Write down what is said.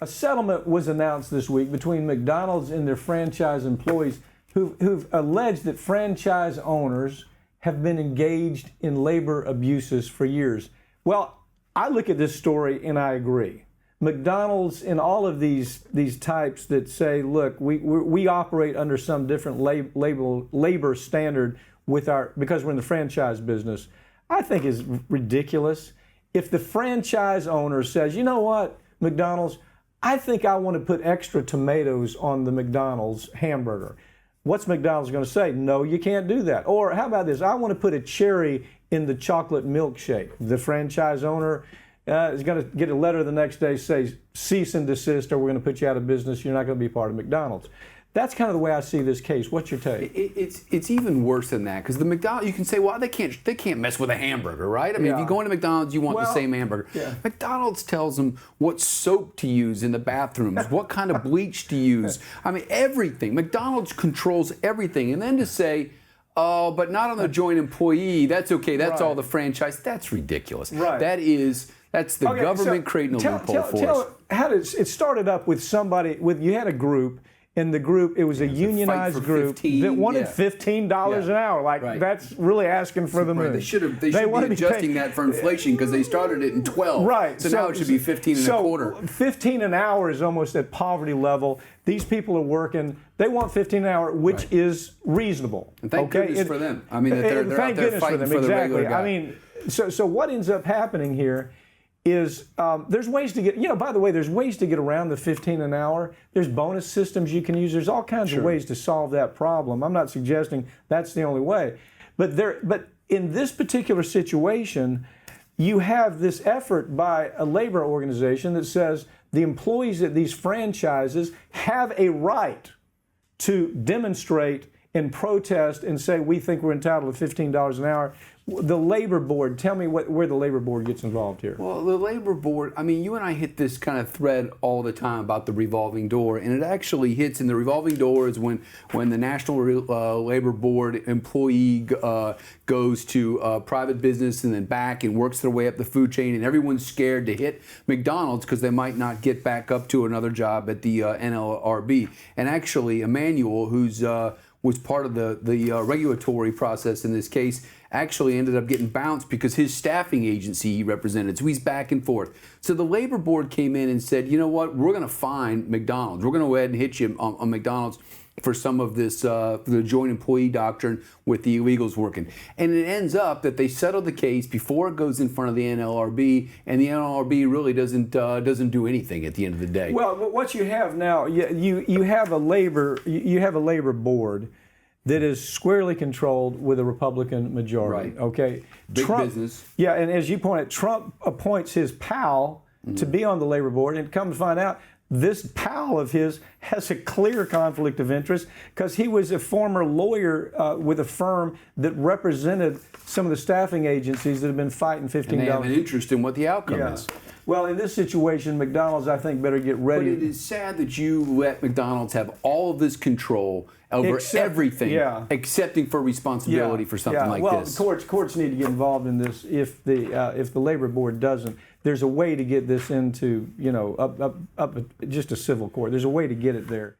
A settlement was announced this week between McDonald's and their franchise employees who've alleged that franchise owners have been engaged in labor abuses for years. Well, I look at this story and I agree. McDonald's and all of these types that say, look, we operate under some different labor standard because we're in the franchise business, I think is ridiculous. If the franchise owner says, you know what, McDonald's, I think I want to put extra tomatoes on the McDonald's hamburger. What's McDonald's going to say? No, you can't do that. Or how about this? I want to put a cherry in the chocolate milkshake. The franchise owner is going to get a letter the next day say, cease and desist, or we're going to put you out of business. You're not going to be part of McDonald's. That's kind of the way I see this case. What's your take? It's even worse than that, because the McDonald's, you can say, well, they can't mess with a hamburger, right? I mean, if you go into McDonald's, you want the same hamburger. Yeah. McDonald's tells them what soap to use in the bathrooms, what kind of bleach to use. I mean, everything. McDonald's controls everything, and then to say, oh, but not on the joint employee. That's okay. That's all the franchise. That's ridiculous. Right. That's the government creating a loophole for us. How did it started up with somebody you had a group. In the group, it was a unionized group that wanted $15 an hour. That's really asking for the moon. They should be adjusting that for inflation, because they started it in 12. Right. So now it should be 15 and a quarter. 15 an hour is almost at poverty level. These people are working. They want 15 an hour, which is reasonable. And thank goodness for them. I mean, they're out there fighting for the regular guy. I mean, so what ends up happening here is there's ways to get, by the way, there's ways to get around the 15 an hour. There's bonus systems you can use. There's all kinds of ways to solve that problem. I'm not suggesting that's the only way. But in this particular situation, you have this effort by a labor organization that says the employees at these franchises have a right to demonstrate and protest and say, we think we're entitled to $15 an hour. The labor board, tell me where the labor board gets involved here. Well, the labor board, I mean, you and I hit this kind of thread all the time about the revolving door, and it actually hits in the revolving door is when the National Labor Board employee goes to private business and then back and works their way up the food chain, and everyone's scared to hit McDonald's because they might not get back up to another job at the NLRB. And actually, Emmanuel, who's was part of the regulatory process in this case, actually ended up getting bounced because his staffing agency he represented. So he's back and forth. So the labor board came in and said, you know what, we're going to fine McDonald's. We're going to go ahead and hit you on McDonald's for some of this, the joint employee doctrine with the illegals working. And it ends up that they settle the case before it goes in front of the NLRB, and the NLRB really doesn't do anything at the end of the day. Well, what you have now, you have a labor board that is squarely controlled with a Republican majority. Right. Okay. Big business. Yeah, and as you pointed, Trump appoints his pal to be on the labor board, and come to find out, this pal of his has a clear conflict of interest because he was a former lawyer with a firm that represented some of the staffing agencies that have been fighting $15. And they have an interest in what the outcome is. Well, in this situation, McDonald's, I think, better get ready. But it is sad that you let McDonald's have all of this control over everything, excepting for responsibility for something like this. Well, courts need to get involved in this. If the labor board doesn't, there's a way to get this into, up just a civil court. There's a way to get it there.